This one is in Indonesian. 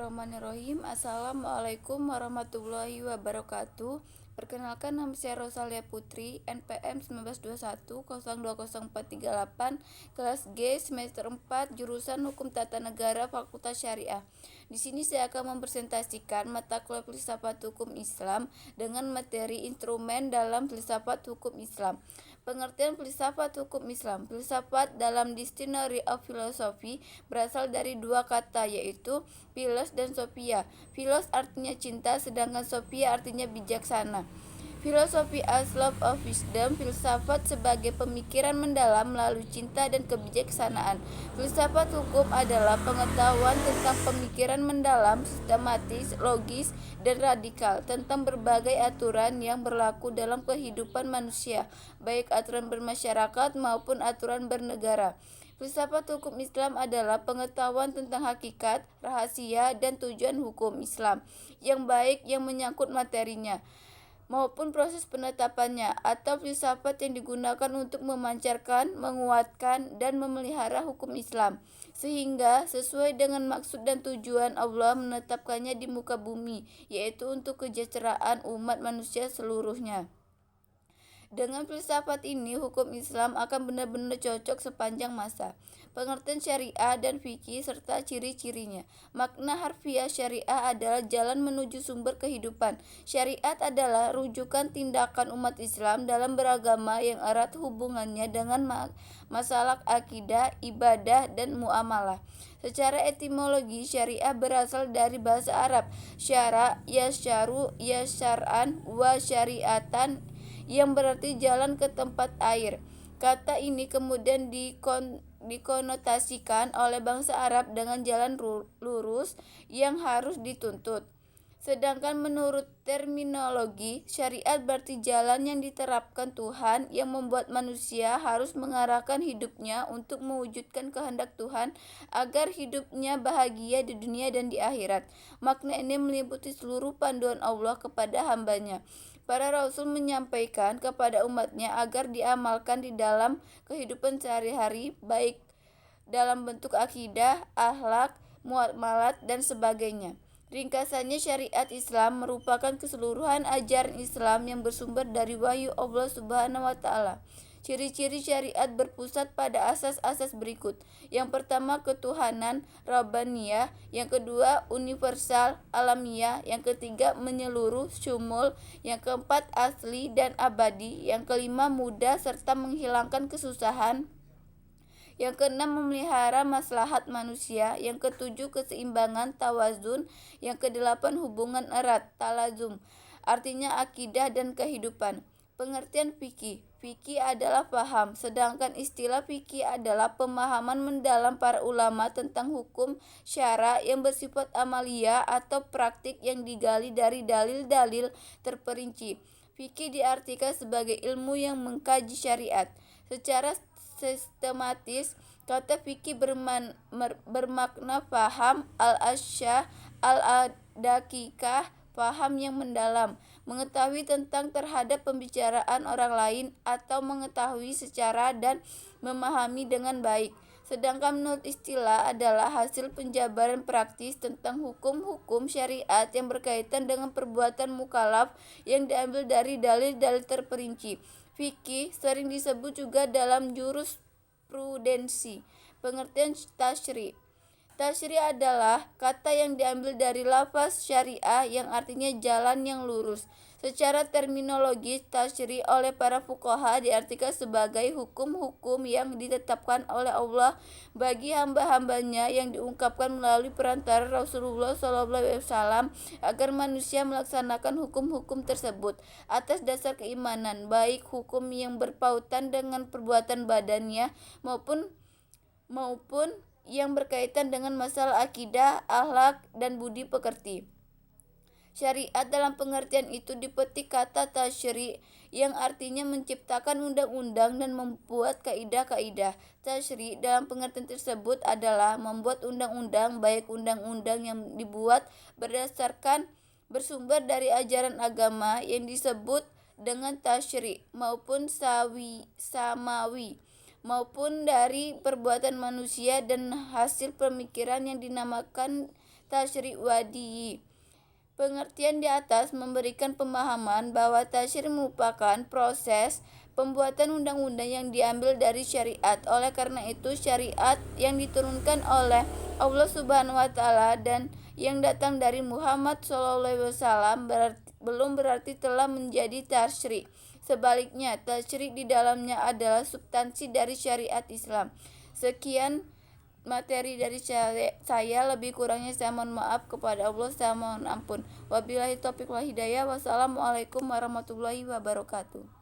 Bismillahirrahmanirrahim. Assalamualaikum warahmatullahi wabarakatuh. Perkenalkan, nama saya Rosalia Putri, NPM 1921020438, kelas G, semester 4, jurusan Hukum Tata Negara, Fakultas Syariah. Di sini saya akan mempresentasikan mata kuliah Filsafat Hukum Islam dengan materi instrumen dalam filsafat hukum Islam. Pengertian filsafat hukum Islam. Filsafat dalam Dictionary of Philosophy berasal dari dua kata, yaitu philos dan sophia. Philos artinya cinta, sedangkan sophia artinya bijaksana. Filosofi as love of wisdom. Filsafat sebagai pemikiran mendalam melalui cinta dan kebijaksanaan. Filsafat hukum adalah pengetahuan tentang pemikiran mendalam, sistematis, logis, dan radikal tentang berbagai aturan yang berlaku dalam kehidupan manusia, baik aturan bermasyarakat maupun aturan bernegara. Filsafat hukum Islam adalah pengetahuan tentang hakikat, rahasia, dan tujuan hukum Islam yang baik yang menyangkut materinya maupun proses penetapannya, atau filsafat yang digunakan untuk memancarkan, menguatkan, dan memelihara hukum Islam, sehingga sesuai dengan maksud dan tujuan Allah menetapkannya di muka bumi, yaitu untuk kesejahteraan umat manusia seluruhnya. Dengan filsafat ini, hukum Islam akan benar-benar cocok sepanjang masa. Pengertian syariah dan fikih serta ciri-cirinya. Makna harfiah syariah adalah jalan menuju sumber kehidupan. Syariat adalah rujukan tindakan umat Islam dalam beragama yang erat hubungannya dengan masalah akidah, ibadah, dan muamalah. Secara etimologi, syariah berasal dari bahasa Arab syara, yasyaru, yasyar'an, wa syariatan, yang berarti jalan ke tempat air. Kata ini kemudian dikonotasikan oleh bangsa Arab dengan jalan lurus yang harus dituntut. Sedangkan menurut terminologi, syariat berarti jalan yang diterapkan Tuhan yang membuat manusia harus mengarahkan hidupnya untuk mewujudkan kehendak Tuhan agar hidupnya bahagia di dunia dan di akhirat. Makna ini meliputi seluruh panduan Allah kepada hambanya. Para Rasul menyampaikan kepada umatnya agar diamalkan di dalam kehidupan sehari-hari, baik dalam bentuk akidah, akhlak, muamalat, dan sebagainya. Ringkasannya, syariat Islam merupakan keseluruhan ajaran Islam yang bersumber dari wahyu Allah Subhanahu wa Ta'ala. Ciri-ciri syariat berpusat pada asas-asas berikut. Yang pertama, ketuhanan Rabbaniyah. Yang kedua, universal alamiah. Yang ketiga, menyeluruh syumul. Yang keempat, asli dan abadi. Yang kelima, mudah serta menghilangkan kesusahan. Yang keenam, memelihara maslahat manusia. Yang ketujuh, keseimbangan tawazun. Yang kedelapan, hubungan erat talazum, artinya akidah dan kehidupan. Pengertian fikih. Fikih adalah paham, sedangkan istilah fikih adalah pemahaman mendalam para ulama tentang hukum syara yang bersifat amalia atau praktik yang digali dari dalil-dalil terperinci. Fikih diartikan sebagai ilmu yang mengkaji syariat secara sistematis. Kata fikih bermakna faham, al-asyah, al-dakikah, paham yang mendalam, mengetahui tentang terhadap pembicaraan orang lain atau mengetahui secara dan memahami dengan baik. Sedangkan menurut istilah adalah hasil penjabaran praktis tentang hukum-hukum syariat yang berkaitan dengan perbuatan mukallaf yang diambil dari dalil-dalil terperinci. Fikih sering disebut juga dalam jurisprudensi. Pengertian tasyri'. Tasyri' adalah kata yang diambil dari lafaz syariah yang artinya jalan yang lurus. Secara terminologi, tasyri' oleh para fuqaha diartikan sebagai hukum-hukum yang ditetapkan oleh Allah bagi hamba-hambanya yang diungkapkan melalui perantara Rasulullah SAW agar manusia melaksanakan hukum-hukum tersebut atas dasar keimanan, baik hukum yang berpautan dengan perbuatan badannya maupun yang berkaitan dengan masalah akidah, akhlak, dan budi pekerti. Syariat dalam pengertian itu dipetik kata tasyri' yang artinya menciptakan undang-undang dan membuat kaidah-kaidah. Tasyri' dalam pengertian tersebut adalah membuat undang-undang, baik undang-undang yang dibuat bersumber dari ajaran agama yang disebut dengan tasyri' maupun samawi, maupun dari perbuatan manusia dan hasil pemikiran yang dinamakan tasyri' wadiyi. Pengertian di atas memberikan pemahaman bahwa tasyri' merupakan proses pembuatan undang-undang yang diambil dari syariat. Oleh karena itu, syariat yang diturunkan oleh Allah Subhanahu wa taala dan yang datang dari Muhammad SAW belum berarti telah menjadi tasyri'. Sebaliknya, tasyri' di dalamnya adalah substansi dari syariat Islam. Sekian materi dari saya, lebih kurangnya saya mohon maaf kepada Allah, saya mohon ampun. Wabillahi taufiq wal hidayah. Wassalamualaikum warahmatullahi wabarakatuh.